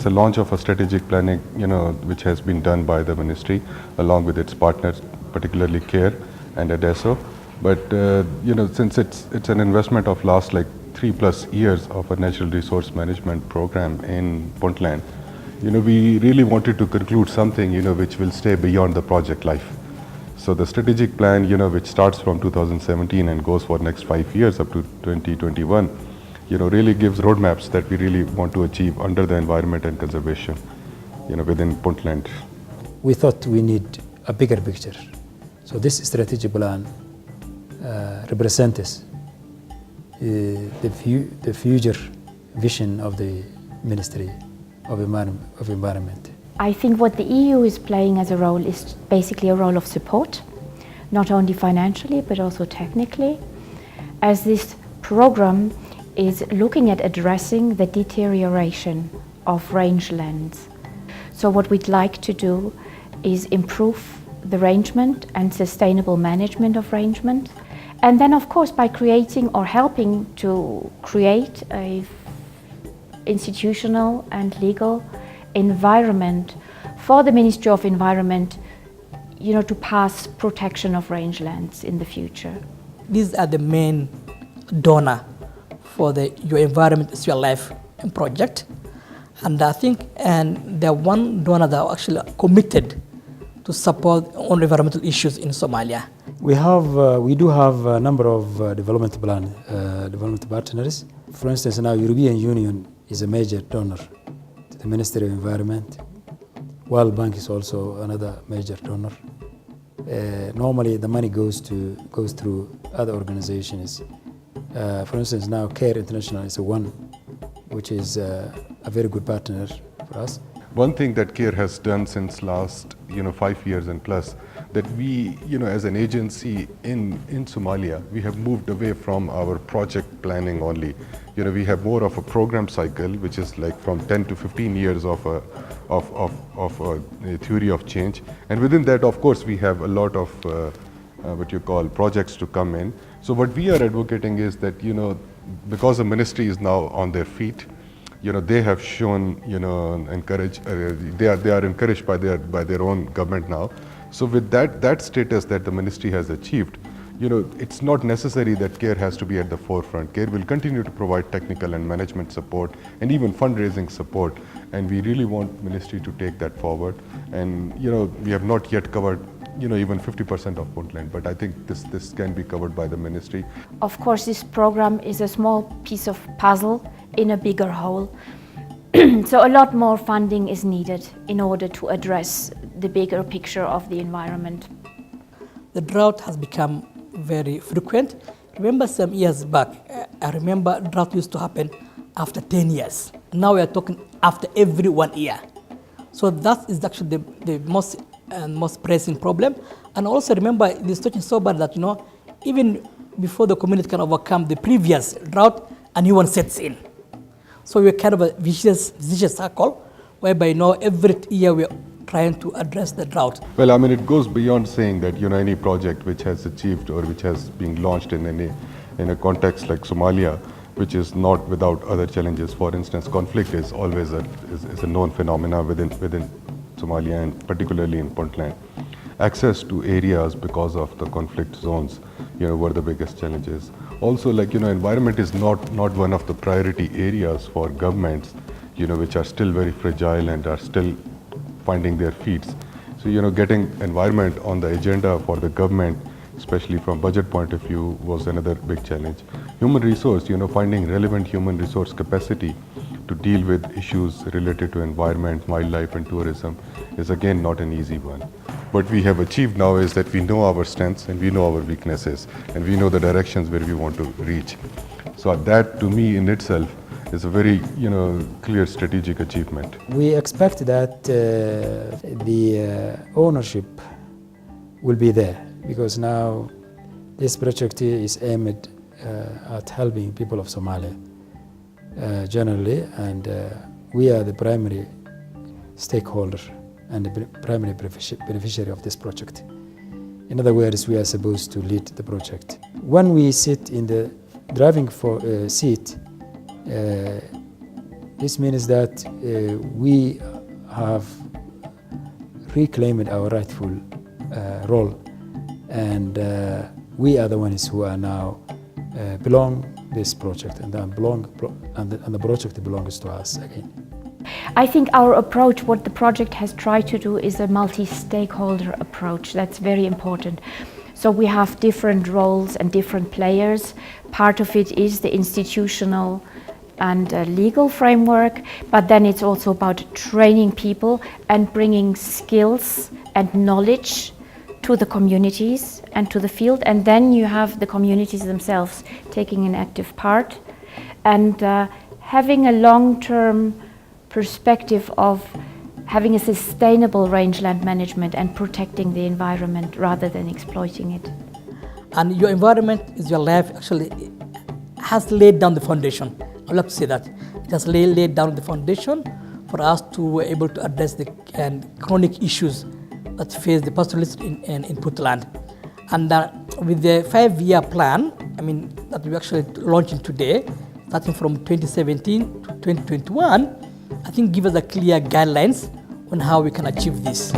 it's a launch of a strategic planning, which has been done by the ministry along with its partners, particularly CARE and ADESO. But since it's an investment of last like 3+ years of a natural resource management program in Puntland, we really wanted to conclude something, which will stay beyond the project life. So the strategic plan, which starts from 2017 and goes for next 5 years up to 2021, really gives roadmaps that we really want to achieve under the environment and conservation, within Puntland. We thought we need a bigger picture. So this strategic plan represents the future vision of the Ministry of Environment. I think what the EU is playing as a role is basically a role of support, not only financially but also technically, as this program is looking at addressing the deterioration of rangelands. So what we'd like to do is improve the rangement and sustainable management of rangement, and then of course by creating or helping to create a institutional and legal environment for the Ministry of Environment, to pass protection of rangelands in the future. These are the main donor for the Your Environment is Your Life project, and I think they're one donor that are actually committed to support on environmental issues in Somalia. We do have a number of development partners. For instance, now European Union is a major donor to the Ministry of Environment. World Bank is also another major donor. Normally the money goes through other organizations. For instance, now CARE International is one, which is a very good partner for us. One thing that CARE has done since last 5 years and plus, that we as an agency in Somalia, we have moved away from our project planning only. We have more of a program cycle, which is like from 10 to 15 years of a theory of change, and within that of course we have a lot of what you call projects to come in. So what we are advocating is that because the ministry is now on their feet, they have shown they are encouraged by their own government now. So with that status that the ministry has achieved, it's not necessary that CARE has to be at the forefront. CARE will continue to provide technical and management support and even fundraising support, and we really want ministry to take that forward. And we have not yet covered even 50% of Puntland, but I think this can be covered by the ministry. Of course, this program is a small piece of puzzle in a bigger whole. So a lot more funding is needed in order to address the bigger picture of the environment. The drought has become very frequent. Remember some years back, I remember drought used to happen after 10 years. Now we are talking after every 1 year. So that is actually the most pressing problem. And also remember, the situation is so bad that even before the community can overcome the previous drought, a new one sets in. So we're kind of a vicious circle, whereby every year we're trying to address the drought. Well, I mean, it goes beyond saying that any project which has achieved or which has been launched in a context like Somalia, which is not without other challenges. For instance, conflict is always a known phenomena within Somalia, and particularly in Puntland. Access to areas because of the conflict zones, were the biggest challenges. Also, environment is not one of the priority areas for governments, which are still very fragile and are still finding their feet. So, getting environment on the agenda for the government, especially from budget point of view, was another big challenge. Human resource, finding relevant human resource capacity to deal with issues related to environment, wildlife and tourism is again not an easy one. What we have achieved now is that we know our strengths and we know our weaknesses and we know the directions where we want to reach. So that to me in itself is a very clear strategic achievement. We expect that the ownership will be there, because now this project is aimed at helping people of Somalia generally, and we are the primary stakeholder and the primary beneficiary of this project. In other words, we are supposed to lead the project. When we sit in the driving seat, This means that we have reclaimed our rightful role, and we are the ones who are now belong this project, and the project belongs to us again. I think our approach, what the project has tried to do, is a multi-stakeholder approach. That's very important. So we have different roles and different players. Part of it is the institutional and legal framework, but then it's also about training people and bringing skills and knowledge to the communities and to the field. And then you have the communities themselves taking an active part and having a long-term perspective of having a sustainable rangeland management and protecting the environment rather than exploiting it. And your environment is your life, actually has laid down the foundation. I love to say that. It has laid down the foundation for us to be able to address the chronic issues that face the pastoralists in Puntland. And with the 5-year plan, that we're actually launching today, starting from 2017 to 2021, I think give us a clear guidelines on how we can achieve this.